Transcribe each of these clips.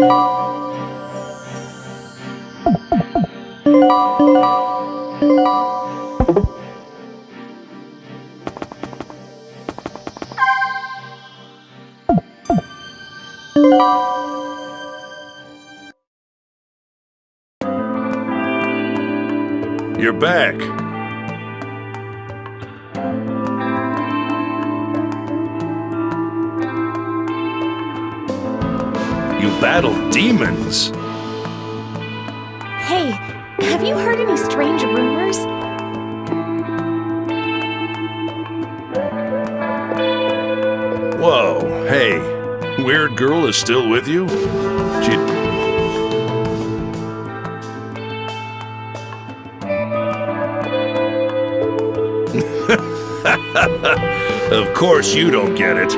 You're back. You battled demons. Hey, have you heard any strange rumors? Whoa, hey. Weird girl is still with you? She... Of course you don't get it.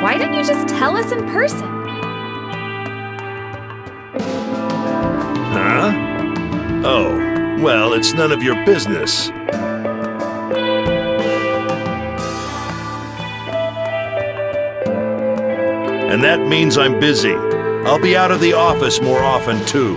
Why didn't you just tell us in person? Huh? Oh, well, it's none of your business. And that means I'm busy. I'll be out of the office more often, too.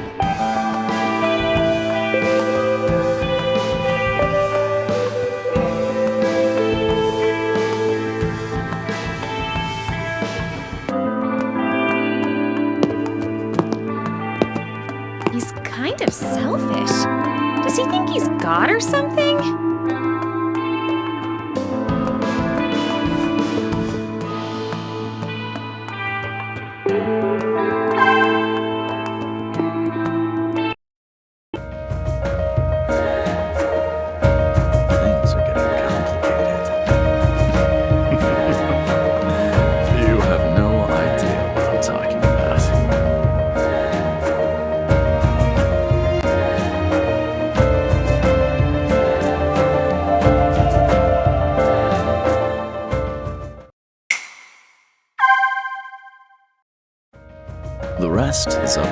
He's kind of selfish. Does he think he's God or something? Things are getting complicated. You have no idea what I'm talking about. The rest is up.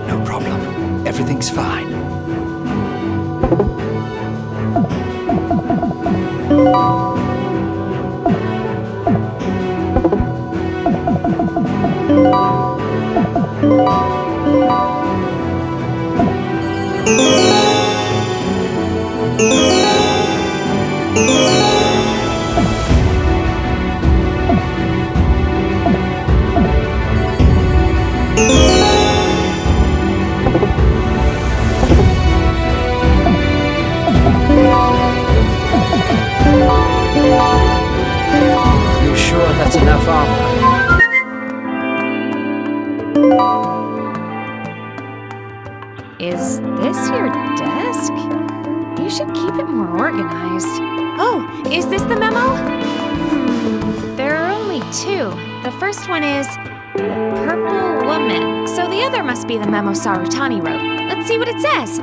No problem. Everything's fine. You sure that's enough armor? Is this your desk? You should keep it more organized. Oh, is this the memo? There are only two. The first one is the Purple Woman. So the other must be the memo Sarutani wrote. Let's see what it says.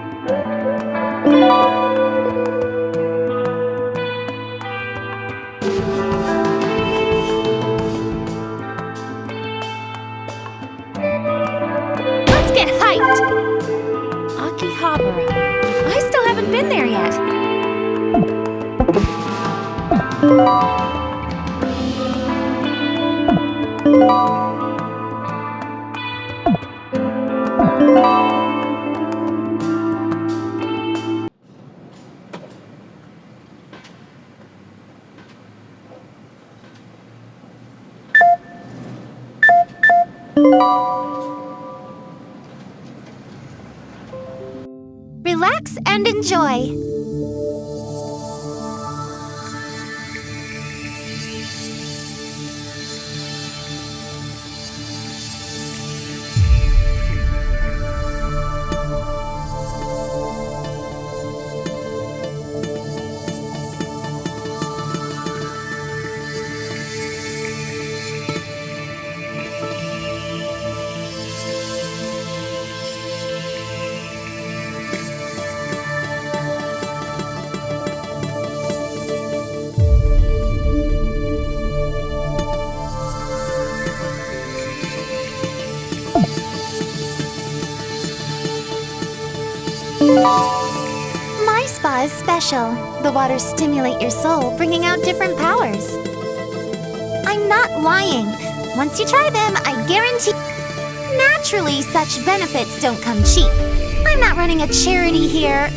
Let's get hyped! Akihabara. I still haven't been there yet. relax and enjoy. My spa is special. The waters stimulate your soul, bringing out different powers. I'm not lying. Once you try them, I guarantee... Naturally, such benefits don't come cheap. I'm not running a charity here.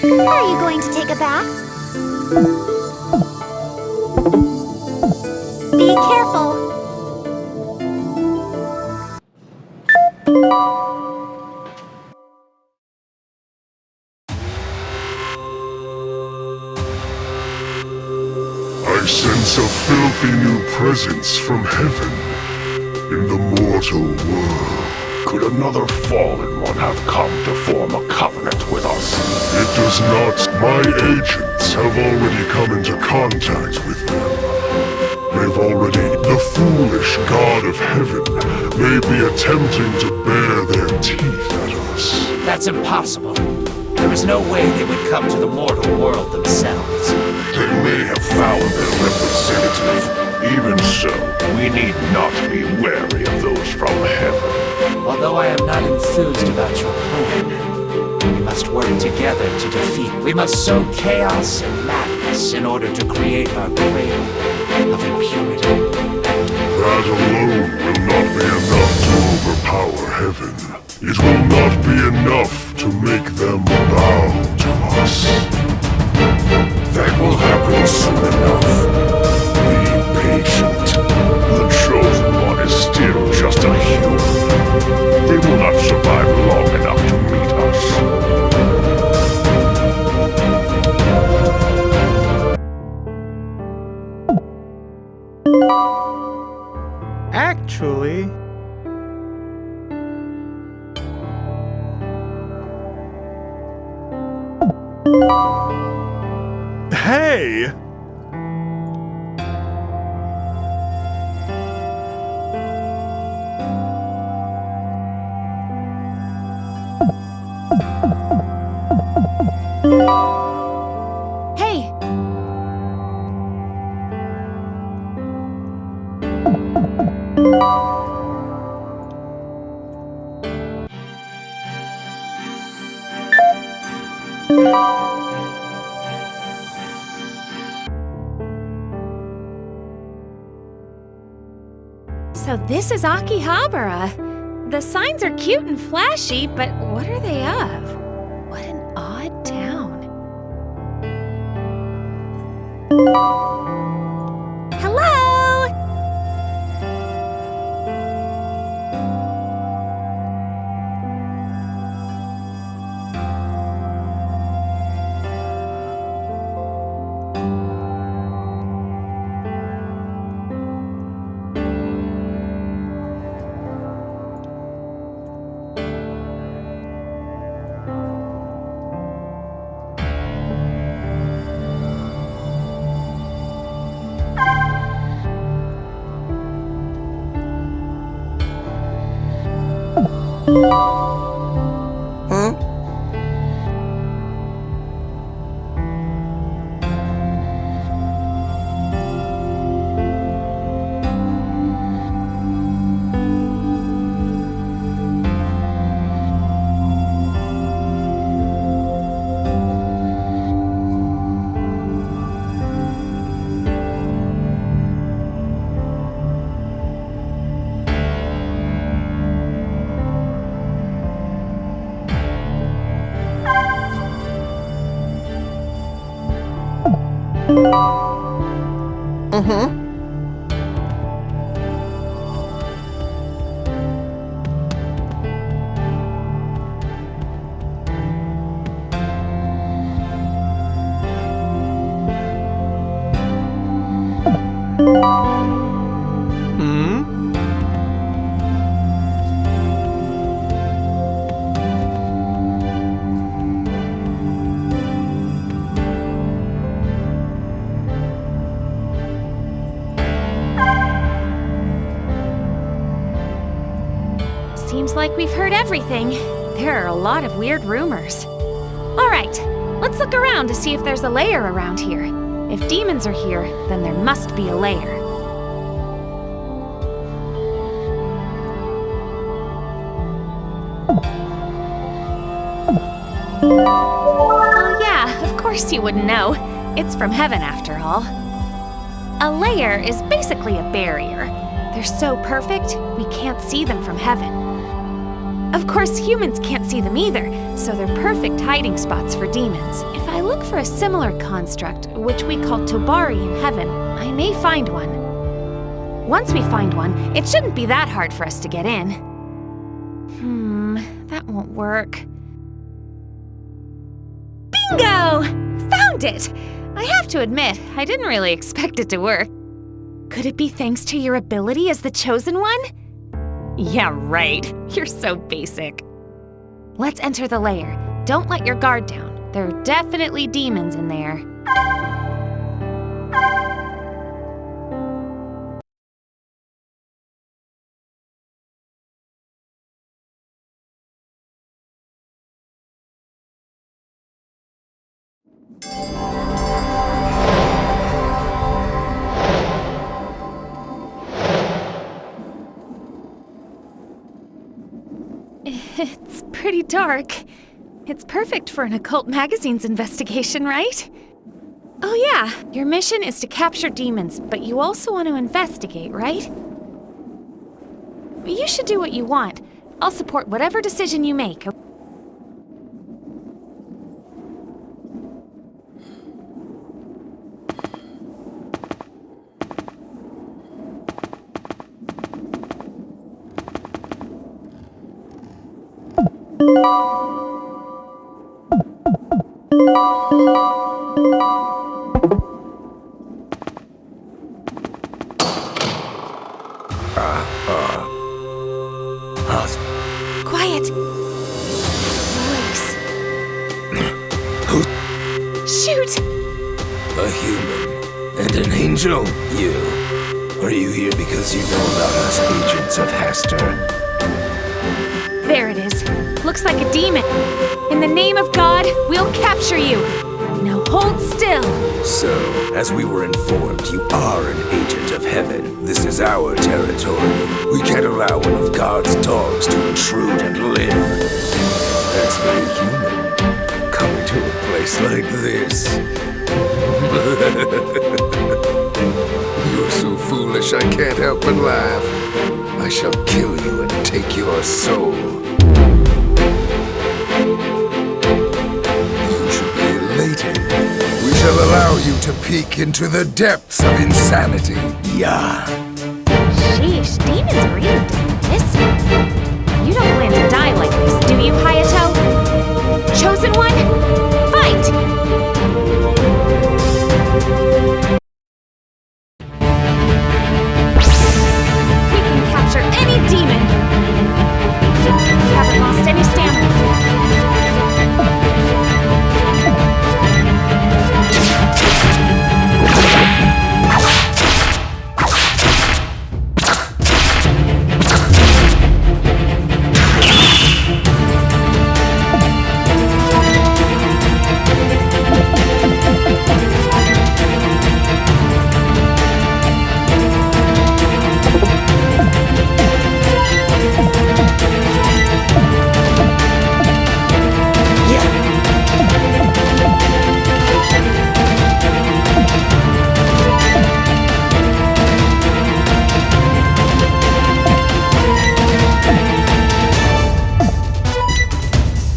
Are you going to take a bath? Be careful. I sense a filthy new presence from heaven in the mortal world. Could another fallen one have come to form a covenant with us? It does not. My agents have already come into contact with them. They've already... The foolish god of heaven may be attempting to bare their teeth at us. That's impossible. There is no way they would come to the mortal world themselves. They may have found their representative. Even so, we need not be wary of those from heaven. Although I am not enthused about your plan, we must work together to defeat. We must sow chaos and madness in order to create our cradle of impurity. That alone will not be enough to overpower heaven. It will not be enough to make them bow to us. That will happen soon enough. Be patient. The Chosen One is still just a human. They will not survive long enough to meet us. Actually... Hey! Hey! So this is Akihabara. The signs are cute and flashy, but what are they of? What an odd town. Hello? Seems like we've heard everything. There are a lot of weird rumors. All right, let's look around to see if there's a lair around here. If demons are here, then there must be a lair. Oh yeah, of course you wouldn't know. It's from heaven after all. A lair is basically a barrier. They're so perfect, we can't see them from heaven. Of course, humans can't see them either, so they're perfect hiding spots for demons. If I look for a similar construct, which we call Tobari in heaven, I may find one. Once we find one, it shouldn't be that hard for us to get in. That won't work. Bingo! Found it! I have to admit, I didn't really expect it to work. Could it be thanks to your ability as the Chosen One? Yeah, right. You're so basic. Let's enter the lair. Don't let your guard down. There are definitely demons in there. It's pretty dark. It's perfect for an occult magazine's investigation, right? Oh yeah, your mission is to capture demons, but you also want to investigate, right? You should do what you want. I'll support whatever decision you make. Quiet. Voice. Shoot! A human and an angel? You. Are you here because you know about us agents of Hastur? There it is. Looks like a demon. In the name of God, we'll capture you. Now hold still. So, as we were informed, you are an agent of heaven. This is our territory. We can't allow one of God's dogs to intrude and live. That's very human. Coming to a place like this. You're so foolish I can't help but laugh. I shall kill you and take your soul. You should be elated. We shall allow you to peek into the depths of insanity. Yeah. Sheesh, demons are really doing this. You don't plan to die like this, do you, Hayato? Chosen One, fight! We can capture any demon. We haven't lost any stamina.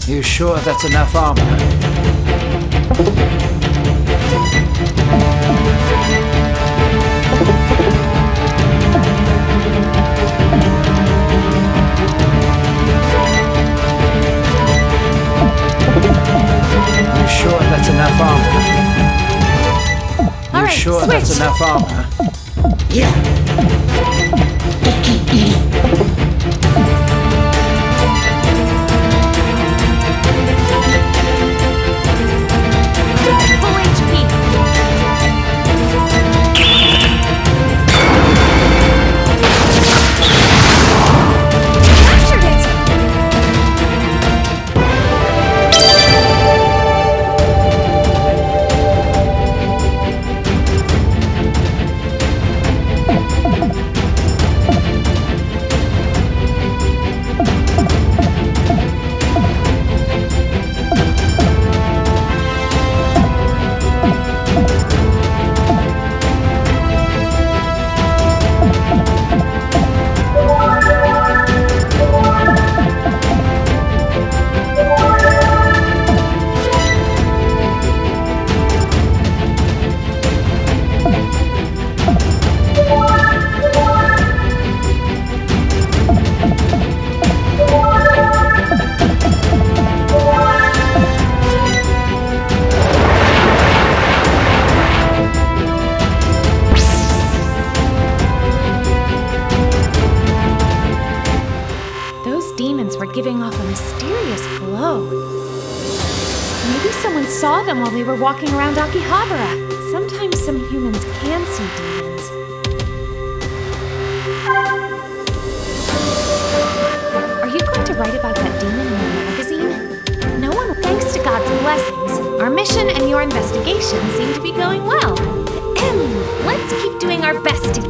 You sure that's enough armor? You sure that's enough armor? All right, You sure switch. that's enough armor? Full HP. Captured it! Those demons were giving off a mysterious glow. Maybe someone saw them while we were walking around Akihabara. Sometimes some humans can see demons. Are you going to write about that demon in your magazine? No one, thanks to God's blessings, our mission and your investigation seem to be going well. Let's keep doing our best to...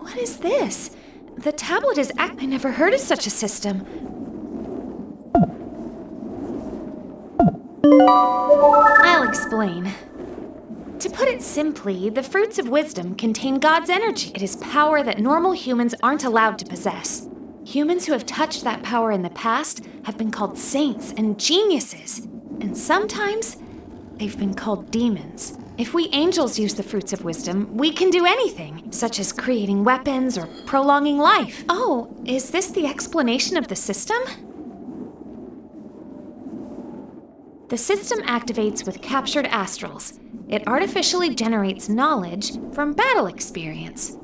What is this? The tablet is I never heard of such a system. I'll explain. To put it simply, the fruits of wisdom contain God's energy. It is power that normal humans aren't allowed to possess. Humans who have touched that power in the past have been called saints and geniuses. And sometimes, they've been called demons. If we angels use the fruits of wisdom, we can do anything, such as creating weapons or prolonging life. Oh, is this the explanation of the system? The system activates with captured astrals. It artificially generates knowledge from battle experience.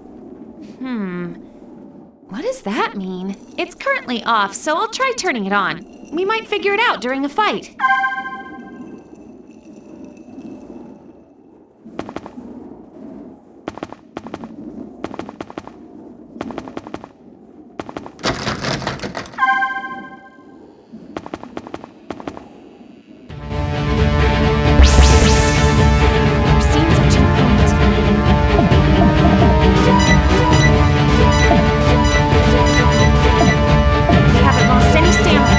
What does that mean? It's currently off, so I'll try turning it on. We might figure it out during a fight. We haven't lost any stamina.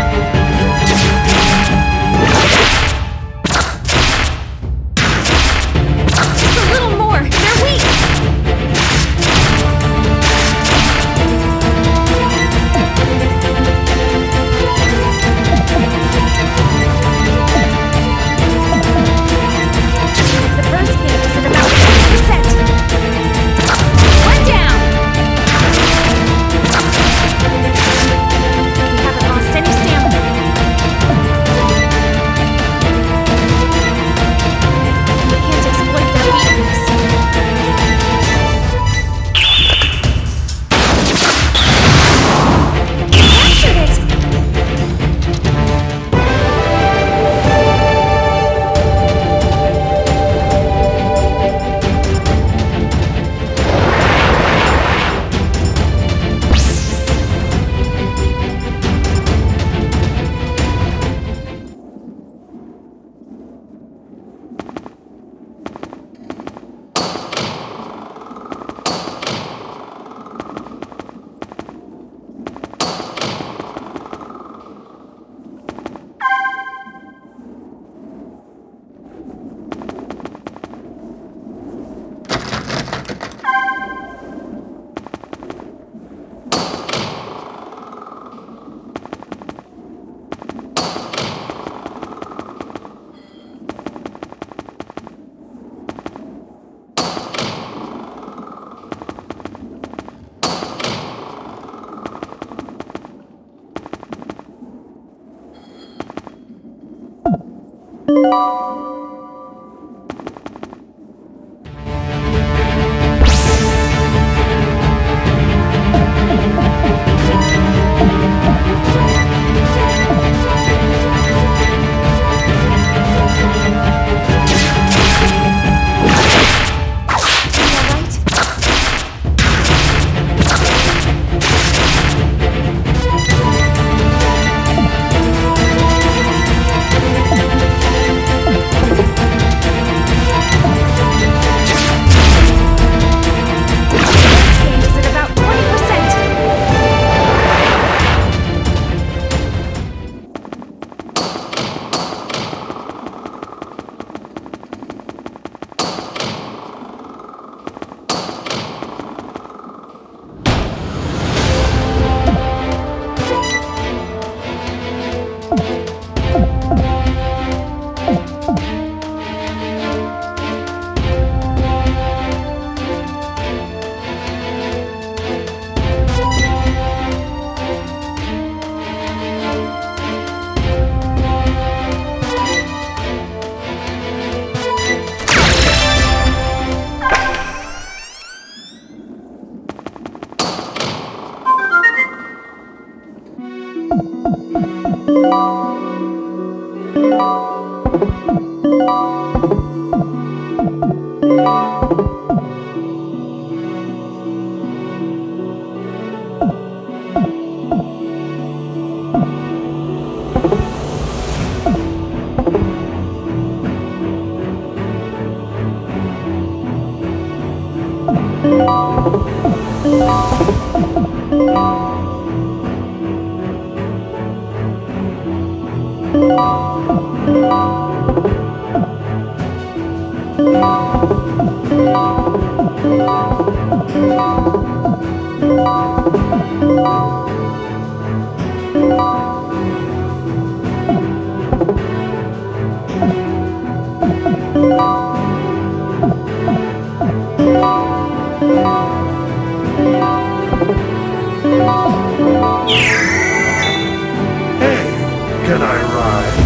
Can I ride?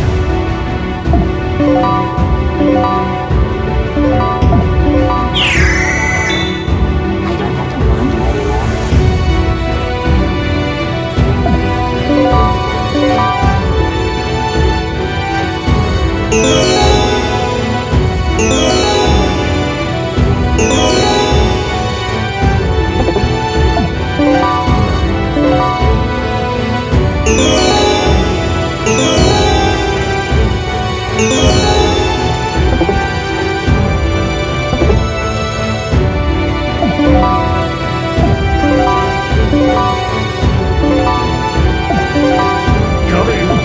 I don't have to wander anymore.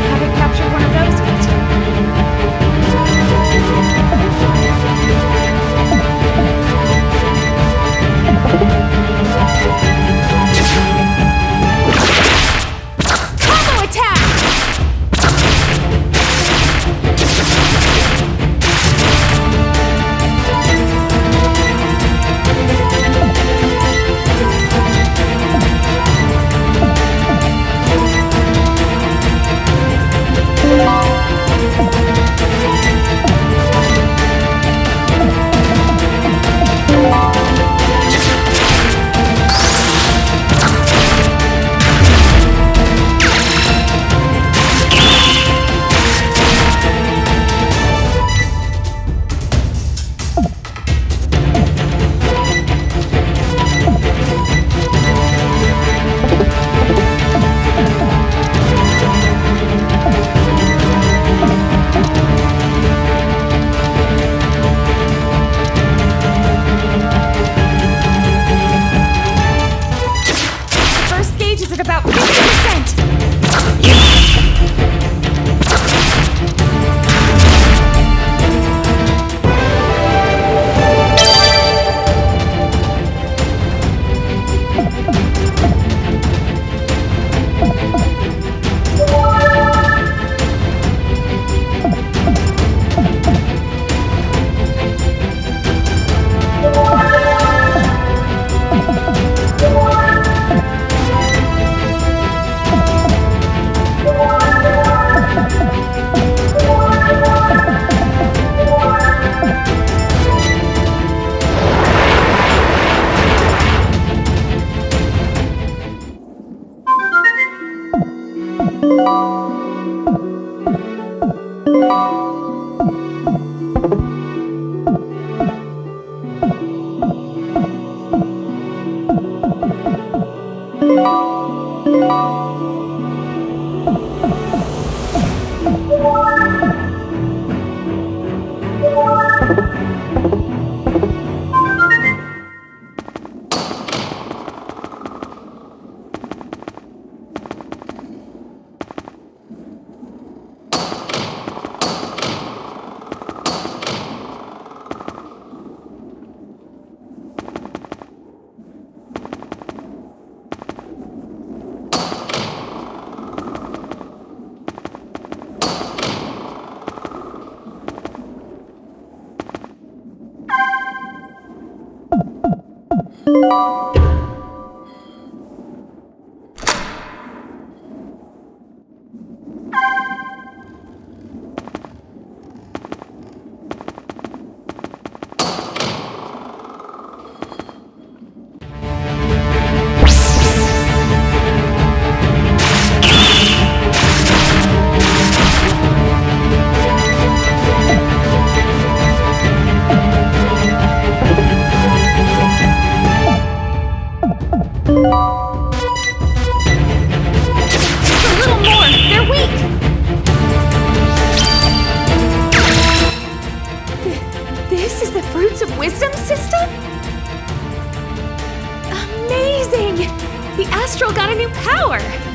Haven't captured one of those yet. Combo attack!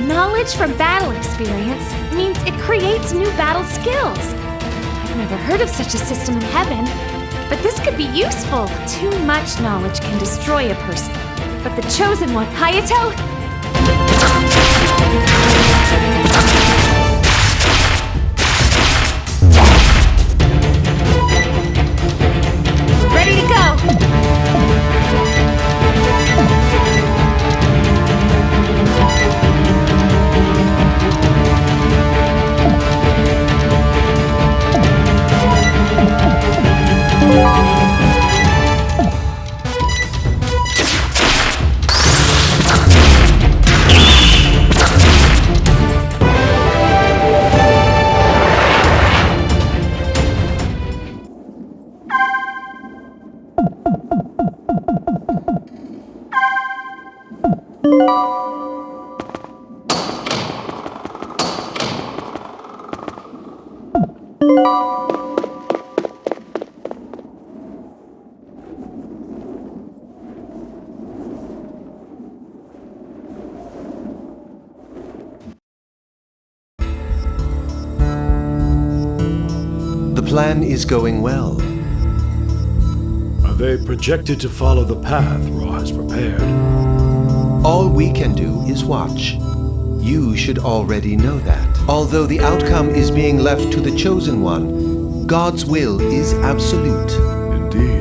Knowledge from battle experience means it creates new battle skills. I've never heard of such a system in heaven, but this could be useful. Too much knowledge can destroy a person. But the Chosen One, Hayato? Ready to go! The plan is going well. Are they projected to follow the path Ra has prepared? All we can do is watch. You should already know that. Although the outcome is being left to the Chosen One, God's will is absolute. Indeed.